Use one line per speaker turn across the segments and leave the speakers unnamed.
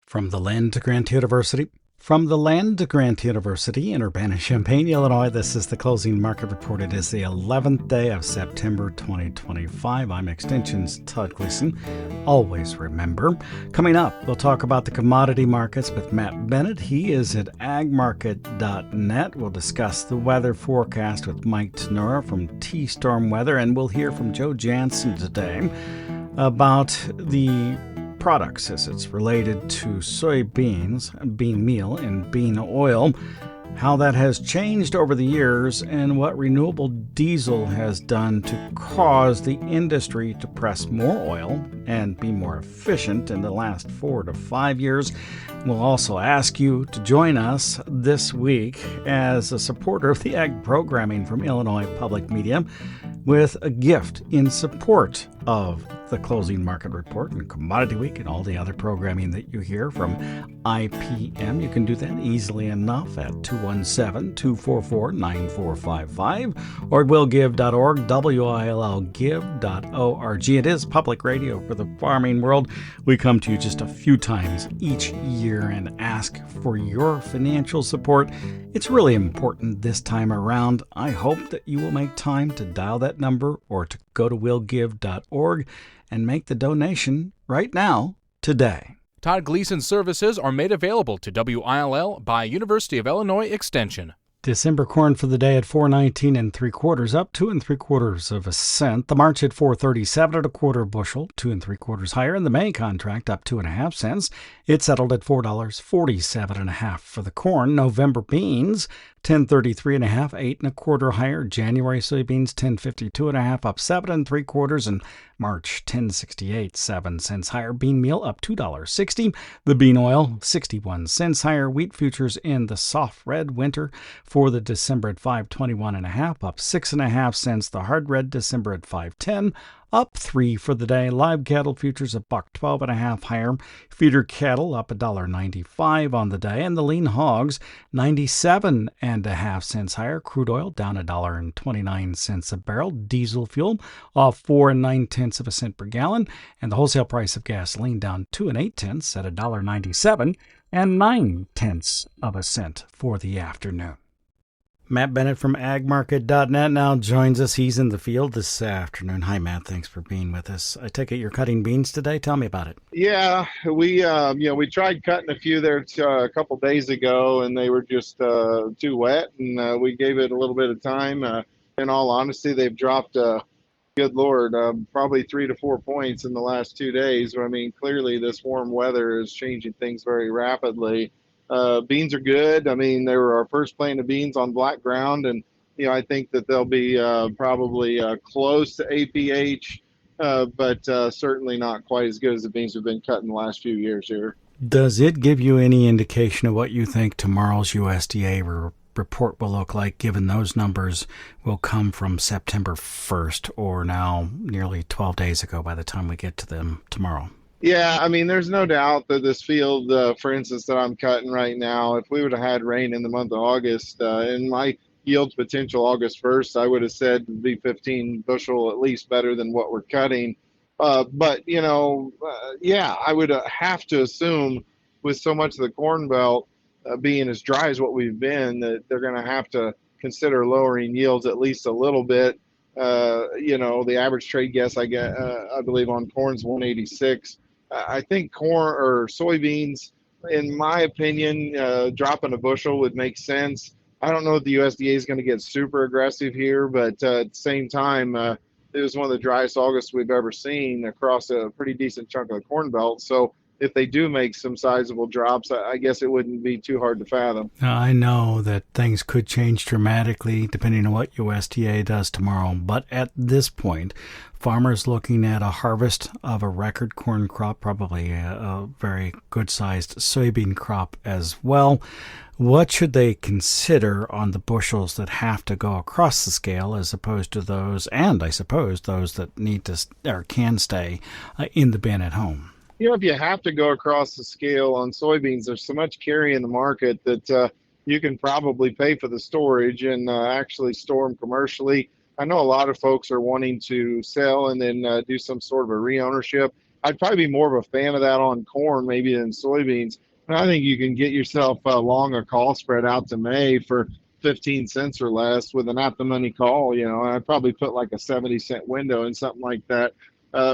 From the land to Grant University. From the land to Grant University in Urbana-Champaign, Illinois, this is the Closing Market Report. It is the 11th day of September 2025. I'm Extension's Todd Gleason. Always remember. Coming up, we'll talk about the commodity markets with Matt Bennett. He is at agmarket.net. We'll discuss the weather forecast with Mike Tannura from T-Storm Weather, and we'll hear from Joe Jansen today about the products as it's related to soybeans, bean meal, and bean oil, how that has changed over the years, and what renewable diesel has done to cause the industry to press more oil and be more efficient in the last 4 to 5 years. We'll also ask you to join us this week as a supporter of the Ag Programming from Illinois Public Media with a gift in support of the Closing Market Report and Commodity Week and all the other programming that you hear from IPM. You can do that easily enough at 217-244-9455 or at willgive.org, WILLgive.org. It is public radio for the farming world. We come to you just a few times each year and ask for your financial support. It's really important this time around. I hope that you will make time to dial that number or to go to willgive.org and make the donation right now, today.
Todd Gleason services are made available to WILL by University of Illinois Extension.
December corn for the day at $4.19 3/4, up 2 3/4 cents. The March at $4.37 1/4 bushel, 2 3/4 higher. And the May contract up 2.5 cents. It settled at $4.47 for the corn. November beans, 10.33 8 1/4 higher. January soybeans, 10.52 up 7 3/4, and March 10.68 7 cents higher. Bean meal up $2.60. The bean oil 61 cents higher. Wheat futures in the soft red winter for the December at 5.21 up 6.5 cents. The hard red December at 5.10 up 3 for the day. Live cattle futures a $1.12 higher. Feeder cattle up $1.95 on the day, and the lean hogs 97.5 cents higher. Crude oil down $1.29 a barrel. Diesel fuel off 4 9/10 cents per gallon, and the wholesale price of gasoline down 2 8/10 at $1.97 and 9/10 cents for the afternoon. Matt Bennett from agmarket.net now joins us. He's in the field this afternoon. Hi, Matt. Thanks for being with us. I take it you're cutting beans today. Tell me about it.
Yeah, we tried cutting a few there a couple days ago, and they were just too wet, and we gave it a little bit of time. In all honesty, they've dropped, good Lord, probably 3 to 4 points in the last 2 days. I mean, clearly this warm weather is changing things very rapidly. Beans are good. I mean, they were our first plant of beans on black ground, and I think that they'll be probably close to APH, but certainly not quite as good as the beans we've been cutting the last few years here.
Does it give you any indication of what you think tomorrow's USDA report will look like, given those numbers will come from September 1st, or now nearly 12 days ago by the time we get to them tomorrow?
Yeah, I mean, there's no doubt that this field, for instance, that I'm cutting right now, if we would have had rain in the month of August, and my yield potential August 1st, I would have said would be 15 bushel at least better than what we're cutting. But, yeah, I would have to assume with so much of the Corn Belt being as dry as what we've been, that they're going to have to consider lowering yields at least a little bit. The average trade guess I believe on corn's 186. I think corn or soybeans, in my opinion, dropping a bushel would make sense. I don't know if the USDA is going to get super aggressive here, but at the same time, it was one of the driest Augusts we've ever seen across a pretty decent chunk of the Corn Belt. So if they do make some sizable drops, I guess it wouldn't be too hard to fathom.
Now, I know that things could change dramatically depending on what USDA does tomorrow, but at this point, farmers looking at a harvest of a record corn crop, probably a very good-sized soybean crop as well. What should they consider on the bushels that have to go across the scale as opposed to those, and I suppose those that need to or can stay in the bin at home?
If you have to go across the scale on soybeans, there's so much carry in the market that you can probably pay for the storage and actually store them commercially. I know a lot of folks are wanting to sell and then do some sort of a re-ownership. I'd probably be more of a fan of that on corn maybe than soybeans. And I think you can get yourself long a call spread out to May for 15 cents or less with an at the money call. I'd probably put like a 70-cent window and something like that.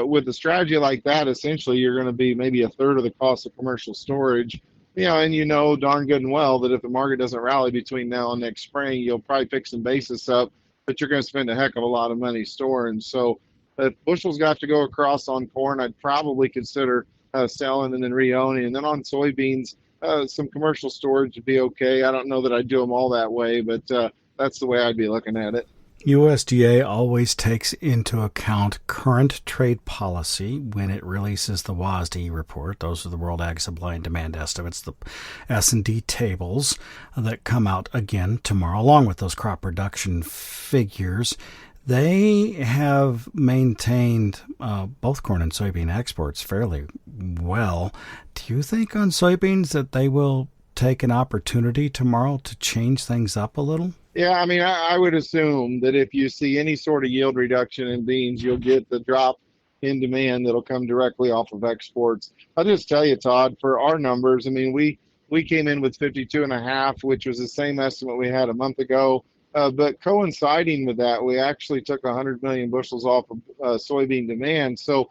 With a strategy like that, essentially you're going to be maybe a third of the cost of commercial storage. And darn good and well that if the market doesn't rally between now and next spring, you'll probably pick some basis up, but you're going to spend a heck of a lot of money storing. So if bushels got to go across on corn, I'd probably consider selling and then re-owning. And then on soybeans, some commercial storage would be okay. I don't know that I'd do them all that way, but that's the way I'd be looking at it.
USDA always takes into account current trade policy when it releases the WASDE report. Those are the World Ag Supply and Demand Estimates, the S&D tables that come out again tomorrow, along with those crop production figures. They have maintained both corn and soybean exports fairly well. Do you think on soybeans that they will take an opportunity tomorrow to change things up a little?
Yeah, I mean, I would assume that if you see any sort of yield reduction in beans, you'll get the drop in demand that'll come directly off of exports. I'll just tell you, Todd, for our numbers, I mean, we came in with 52.5, which was the same estimate we had a month ago. But coinciding with that, we actually took 100 million bushels off of soybean demand. So,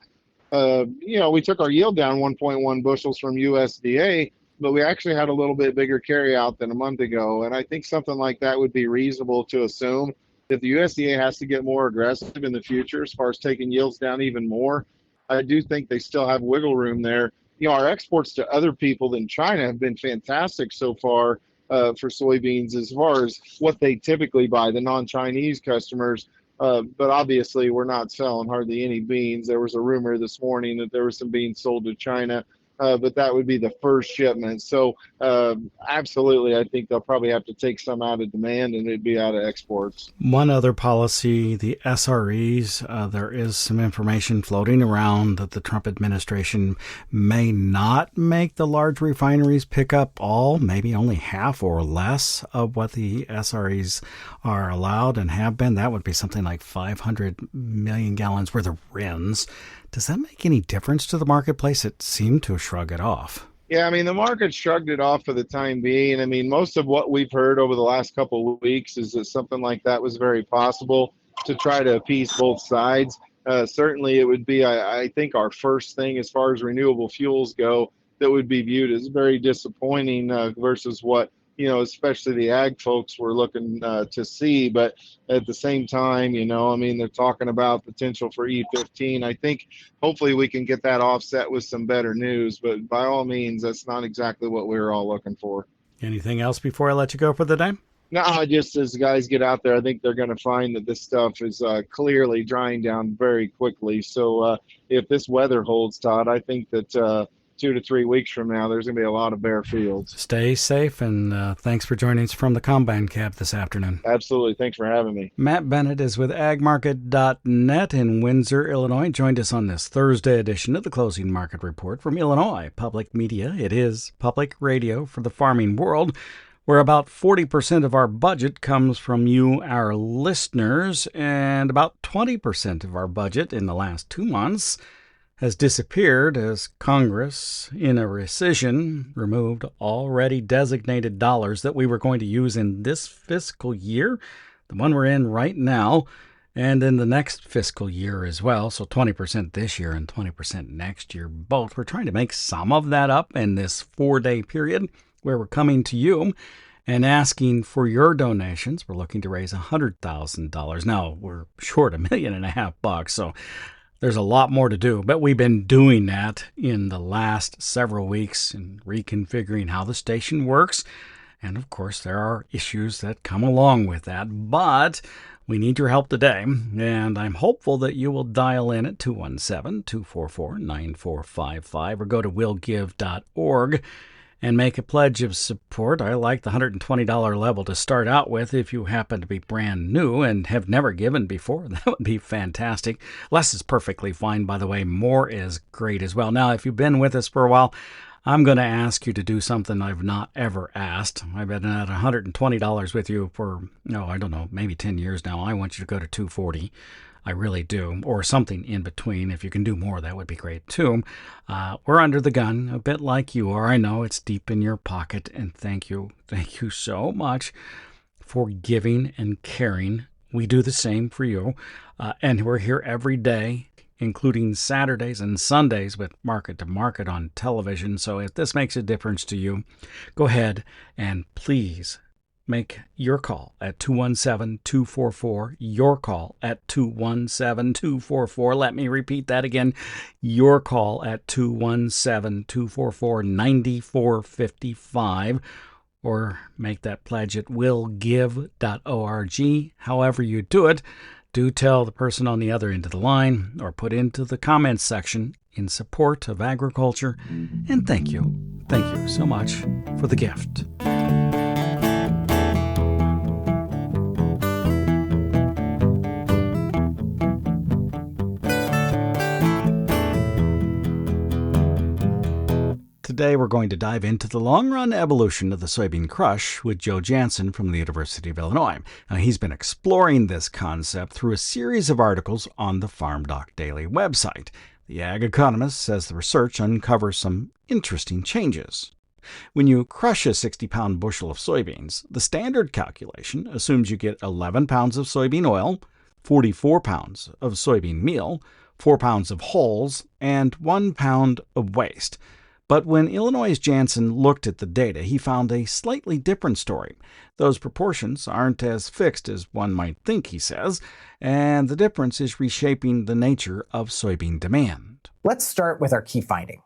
we took our yield down 1.1 bushels from USDA, but we actually had a little bit bigger carry out than a month ago. And I think something like that would be reasonable to assume. If the USDA has to get more aggressive in the future as far as taking yields down even more, I do think they still have wiggle room there. Our exports to other people than China have been fantastic so far for soybeans as far as what they typically buy, the non-Chinese customers. But obviously, we're not selling hardly any beans. There was a rumor this morning that there was some beans sold to China. But that would be the first shipment. So absolutely, I think they'll probably have to take some out of demand and it'd be out of exports.
One other policy, the SREs, there is some information floating around that the Trump administration may not make the large refineries pick up all, maybe only half or less of what the SREs are allowed and have been. That would be something like 500 million gallons worth of RINs. Does that make any difference to the marketplace? It seemed to shrug it off.
Yeah, I mean, the market shrugged it off for the time being. I mean, most of what we've heard over the last couple of weeks is that something like that was very possible to try to appease both sides. Certainly, it would be, I think, our first thing as far as renewable fuels go that would be viewed as very disappointing versus what, especially the ag folks were looking to see. But at the same time, I mean, they're talking about potential for E15. I think hopefully we can get that offset with some better news. But by all means, that's not exactly what we were all looking for.
Anything else before I let you go for the day?
No, just as guys get out there, I think they're going to find that this stuff is clearly drying down very quickly. So if this weather holds, Todd, I think that 2 to 3 weeks from now, there's going to be a lot of bare fields.
Stay safe, and thanks for joining us from the Combine Cab this afternoon.
Absolutely. Thanks for having me.
Matt Bennett is with agmarket.net in Windsor, Illinois. Joined us on this Thursday edition of the Closing Market Report from Illinois Public Media. It is public radio for the farming world, where about 40% of our budget comes from you, our listeners, and about 20% of our budget in the last 2 months has disappeared as Congress, in a rescission, removed already designated dollars that we were going to use in this fiscal year, the one we're in right now, and in the next fiscal year as well. So 20% this year and 20% next year, both. We're trying to make some of that up in this 4-day period where we're coming to you and asking for your donations. We're looking to raise $100,000. Now, we're short $1.5 million, so there's a lot more to do, but we've been doing that in the last several weeks and reconfiguring how the station works. And of course, there are issues that come along with that, but we need your help today. And I'm hopeful that you will dial in at 217-244-9455 or go to willgive.org and make a pledge of support. I like the $120 level to start out with if you happen to be brand new and have never given before. That would be fantastic. Less is perfectly fine, by the way. More is great as well. Now, if you've been with us for a while, I'm going to ask you to do something I've not ever asked. I've been at $120 with you for, maybe 10 years now. I want you to go to $240. I really do. Or something in between. If you can do more, that would be great too. We're under the gun, a bit like you are. I know it's deep in your pocket, and thank you so much for giving and caring. We do the same for you, and we're here every day, including Saturdays and Sundays with Market to Market on television. So if this makes a difference to you, go ahead and please make your call at 217-244, your call at 217-244. Let me repeat that again, your call at 217-244-9455, or make that pledge at willgive.org. However you do it, do tell the person on the other end of the line or put into the comments section in support of agriculture. And thank you so much for the gift. Today we're going to dive into the long-run evolution of the soybean crush with Joe Jansen from the University of Illinois. Now, he's been exploring this concept through a series of articles on the FarmDoc Daily website. The Ag Economist says the research uncovers some interesting changes. When you crush a 60-pound bushel of soybeans, the standard calculation assumes you get 11 pounds of soybean oil, 44 pounds of soybean meal, 4 pounds of hulls, and 1 pound of waste. But when Illinois' Jansen looked at the data, he found a slightly different story. Those proportions aren't as fixed as one might think, he says, and the difference is reshaping the nature of soybean demand.
Let's start with our key finding.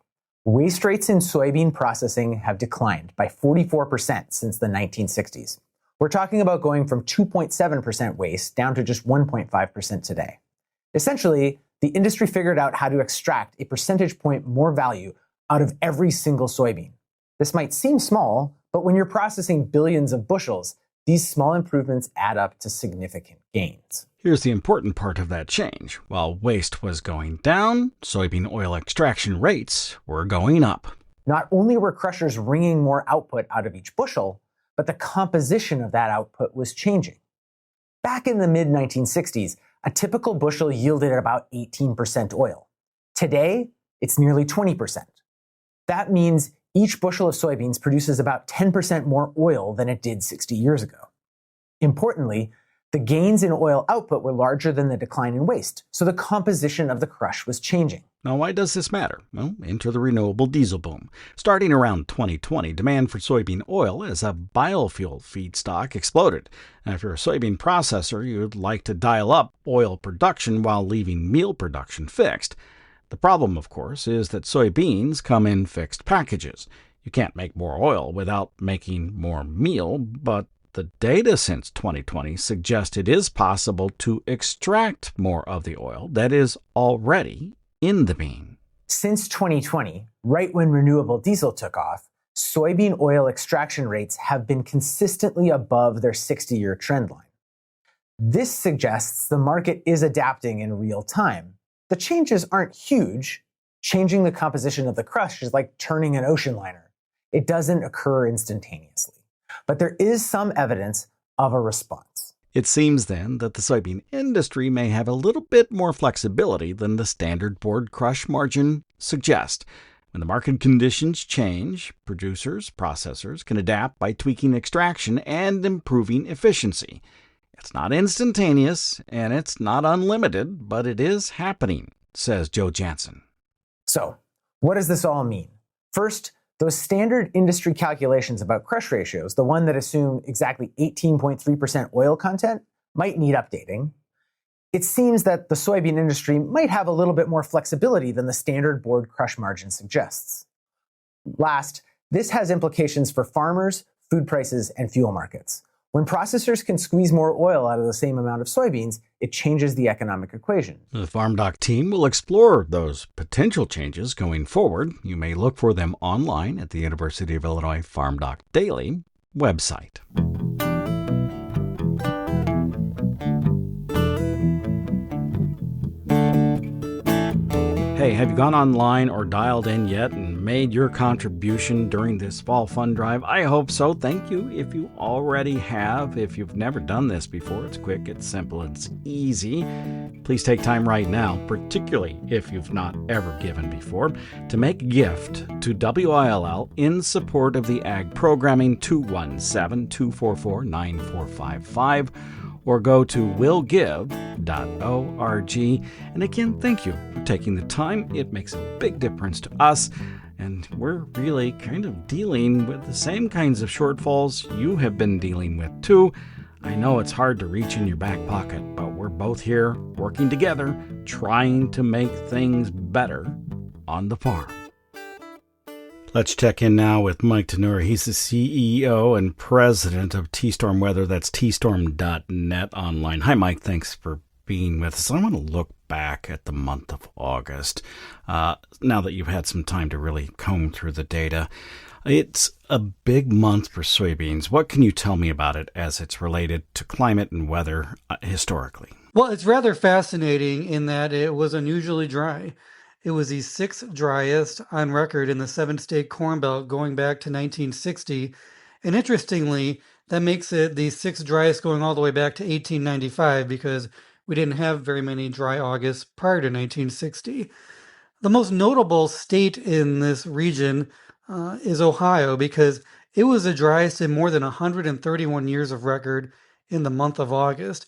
Waste rates in soybean processing have declined by 44% since the 1960s. We're talking about going from 2.7% waste down to just 1.5% today. Essentially, the industry figured out how to extract a percentage point more value out of every single soybean. This might seem small, but when you're processing billions of bushels, these small improvements add up to significant gains.
Here's the important part of that change. While waste was going down, soybean oil extraction rates were going up.
Not only were crushers wringing more output out of each bushel, but the composition of that output was changing. Back in the mid-1960s, a typical bushel yielded about 18% oil. Today, it's nearly 20%. That means each bushel of soybeans produces about 10% more oil than it did 60 years ago. Importantly, the gains in oil output were larger than the decline in waste, so the composition of the crush was changing.
Now, why does this matter? Well, enter the renewable diesel boom. Starting around 2020, demand for soybean oil as a biofuel feedstock exploded. Now, if you're a soybean processor, you'd like to dial up oil production while leaving meal production fixed. The problem, of course, is that soybeans come in fixed packages. You can't make more oil without making more meal, but the data since 2020 suggests it is possible to extract more of the oil that is already in the bean.
Since 2020, right when renewable diesel took off, soybean oil extraction rates have been consistently above their 60-year trend line. This suggests the market is adapting in real time. The changes aren't huge. Changing the composition of the crush is like turning an ocean liner. It doesn't occur instantaneously. But there is some evidence of a response.
It seems then that the soybean industry may have a little bit more flexibility than the standard board crush margin suggests. When the market conditions change, producers, processors can adapt by tweaking extraction and improving efficiency. It's not instantaneous, and it's not unlimited, but it is happening, says Joe Jansen.
So, what does this all mean? First, those standard industry calculations about crush ratios, the one that assume exactly 18.3% oil content, might need updating. It seems that the soybean industry might have a little bit more flexibility than the standard board crush margin suggests. Last, this has implications for farmers, food prices, and fuel markets. When processors can squeeze more oil out of the same amount of soybeans, it changes the economic equation.
The FarmDoc team will explore those potential changes going forward. You may look for them online at the University of Illinois FarmDoc Daily website. Hey, have you gone online or dialed in yet and made your contribution during this fall fund drive? I hope so. Thank you if you already have. If you've never done this before, it's quick, it's simple, it's easy. Please take time right now, particularly if you've not ever given before, to make a gift to WILL in support of the Ag Programming. 217-244-9455, or go to willgive.org. And again, thank you for taking the time. It makes a big difference to us, and we're really kind of dealing with the same kinds of shortfalls you have been dealing with too. I know it's hard to reach in your back pocket, but we're both here working together, trying to make things better on the farm. Let's check in now with Mike Tannura. He's the CEO and president of T-Storm Weather. That's tstorm.net online. Hi, Mike. Thanks for being with us. I want to look back at the month of August, now that you've had some time to really comb through the data. It's a big month for soybeans. What can you tell me about it as it's related to climate and weather historically?
Well, it's rather fascinating in that it was unusually dry. It was the sixth driest on record in the seven-state Corn Belt going back to 1960. And interestingly, that makes it the sixth driest going all the way back to 1895 because we didn't have very many dry Augusts prior to 1960. The most notable state in this region is Ohio because it was the driest in more than 131 years of record in the month of August.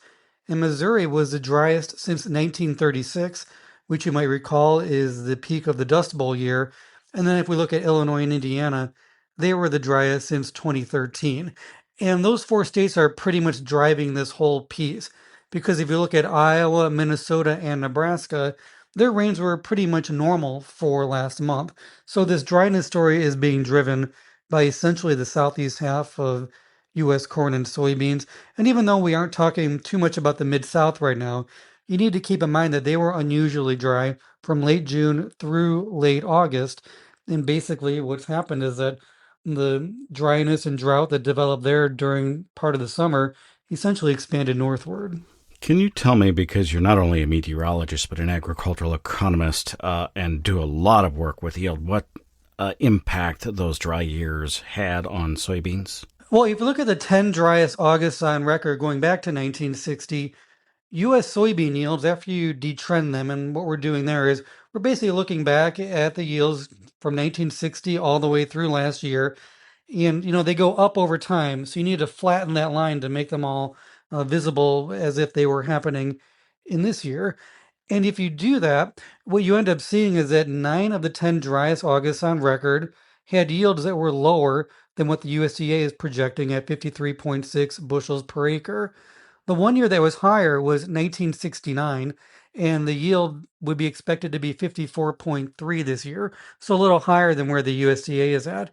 And Missouri was the driest since 1936, which you might recall is the peak of the Dust Bowl year. And then if we look at Illinois and Indiana, they were the driest since 2013. And those four states are pretty much driving this whole piece. Because if you look at Iowa, Minnesota, and Nebraska, their rains were pretty much normal for last month. So this dryness story is being driven by essentially the southeast half of U.S. corn and soybeans. And even though we aren't talking too much about the Mid-South right now, you need to keep in mind that they were unusually dry from late June through late August. And basically what's happened is that the dryness and drought that developed there during part of the summer essentially expanded northward.
Can you tell me, because you're not only a meteorologist but an agricultural economist and do a lot of work with yield, what impact those dry years had on soybeans?
Well, if you look at the 10 driest Augusts on record going back to 1960, U.S. soybean yields, after you detrend them, and what we're doing there is we're basically looking back at the yields from 1960 all the way through last year. And, they go up over time. So you need to flatten that line to make them all visible as if they were happening in this year. And if you do that, what you end up seeing is that 9 of the 10 driest Augusts on record had yields that were lower than what the USDA is projecting at 53.6 bushels per acre. The one year that was higher was 1969, and the yield would be expected to be 54.3 this year, so a little higher than where the USDA is at.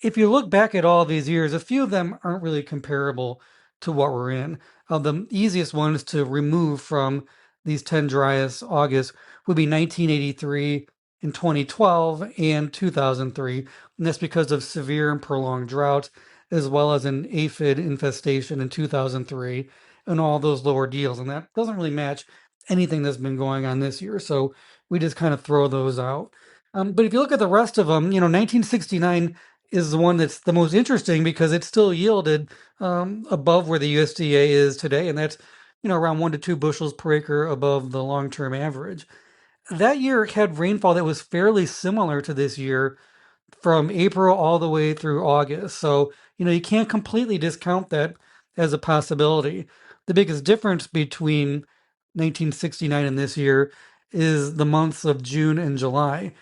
If you look back at all these years, a few of them aren't really comparable to what we're in. The easiest ones to remove from these 10 driest August would be 1983 and 2012 and 2003. And that's because of severe and prolonged drought, as well as an aphid infestation in 2003 and all those lower yields. And that doesn't really match anything that's been going on this year. So we just kind of throw those out. But if you look at the rest of them, 1969 is the one that's the most interesting because it still yielded above where the USDA is today. And that's, around 1 to 2 bushels per acre above the long-term average. That year had rainfall that was fairly similar to this year from April all the way through August. So, you can't completely discount that as a possibility. The biggest difference between 1969 and this year is the months of June and July.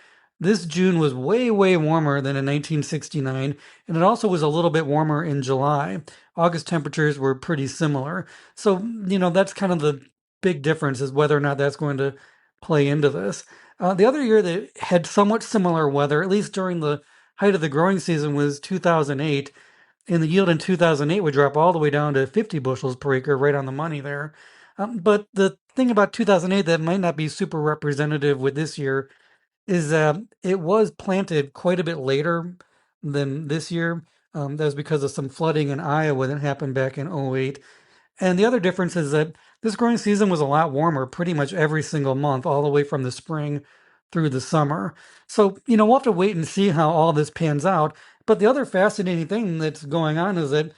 This June was way, way warmer than in 1969, and it also was a little bit warmer in July. August temperatures were pretty similar. So, that's kind of the big difference is whether or not that's going to play into this. The other year that had somewhat similar weather, at least during the height of the growing season, was 2008, and the yield in 2008 would drop all the way down to 50 bushels per acre, right on the money there. But the thing about 2008 that might not be super representative with this year is it was planted quite a bit later than this year. That was because of some flooding in Iowa that happened back in '08. And the other difference is that this growing season was a lot warmer pretty much every single month, all the way from the spring through the summer. So, we'll have to wait and see how all this pans out. But the other fascinating thing that's going on is that,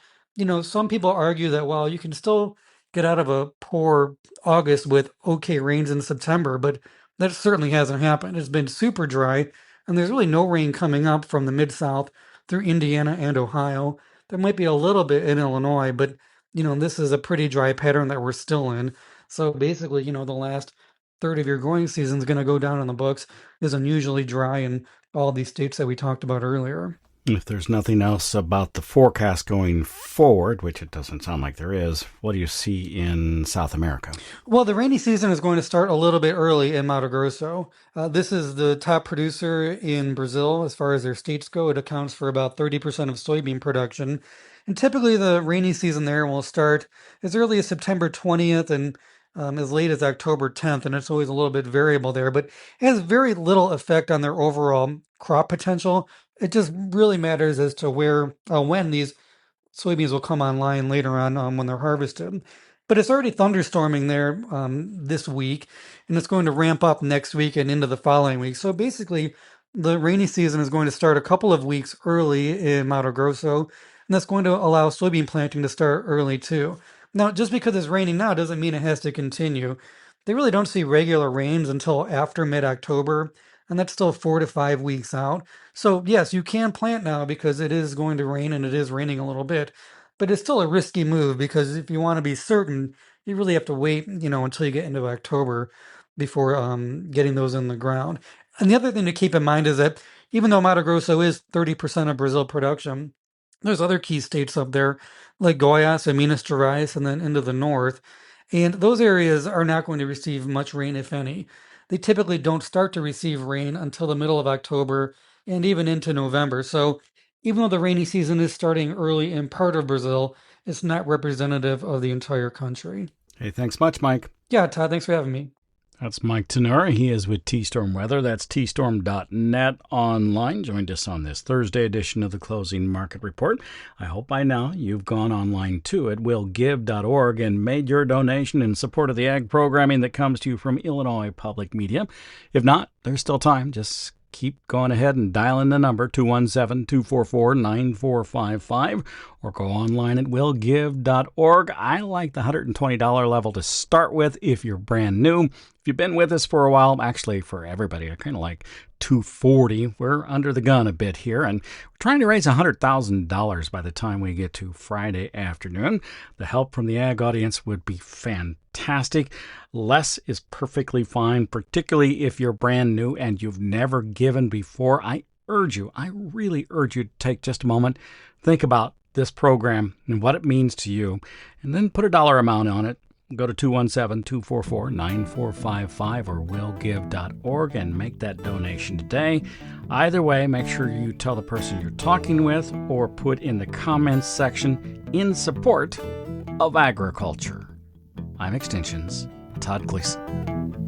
some people argue that, well, you can still get out of a poor August with okay rains in September, but that certainly hasn't happened. It's been super dry, and there's really no rain coming up from the Mid-South through Indiana and Ohio. There might be a little bit in Illinois, but, this is a pretty dry pattern that we're still in. So basically, the last third of your growing season is going to go down in the books is unusually dry in all these states that we talked about earlier.
If there's nothing else about the forecast going forward, which it doesn't sound like there is, what do you see in South America?
Well, the rainy season is going to start a little bit early in Mato Grosso. This is the top producer in Brazil as far as their states go. It accounts for about 30% of soybean production. And typically the rainy season there will start as early as September 20th and as late as October 10th. And it's always a little bit variable there, but it has very little effect on their overall crop potential. It just really matters as to when these soybeans will come online later on when they're harvested. But it's already thunderstorming there this week, and it's going to ramp up next week and into the following week. So basically, the rainy season is going to start a couple of weeks early in Mato Grosso, and that's going to allow soybean planting to start early too. Now, just because it's raining now doesn't mean it has to continue. They really don't see regular rains until after mid-October, and that's still 4 to 5 weeks out. So yes, you can plant now because it is going to rain and it is raining a little bit, but it's still a risky move because if you want to be certain, you really have to wait, until you get into October before getting those in the ground. And the other thing to keep in mind is that even though Mato Grosso is 30% of Brazil production, there's other key states up there like Goiás and Minas Gerais and then into the north. And those areas are not going to receive much rain, if any. They typically don't start to receive rain until the middle of October and even into November. So even though the rainy season is starting early in part of Brazil, it's not representative of the entire country.
Hey, thanks much, Mike.
Yeah, Todd, thanks for having me.
That's Mike Tannura. He is with T-Storm Weather. That's tstorm.net online. Joined us on this Thursday edition of the Closing Market Report. I hope by now you've gone online too at willgive.org and made your donation in support of the ag programming that comes to you from Illinois Public Media. If not, there's still time. Just keep going ahead and dial in the number 217-244-9455 or go online at willgive.org. I like the $120 level to start with if you're brand new. If you've been with us for a while, actually for everybody, I kind of like $240. We're under the gun a bit here, and we're trying to raise $100,000 by the time we get to Friday afternoon. The help from the ag audience would be fantastic. Less is perfectly fine, particularly if you're brand new and you've never given before. I really urge you to take just a moment, think about this program and what it means to you, and then put a dollar amount on it. Go to 217-244-9455 or willgive.org and make that donation today. Either way, make sure you tell the person you're talking with or put in the comments section in support of agriculture. I'm Extension's Todd Gleason.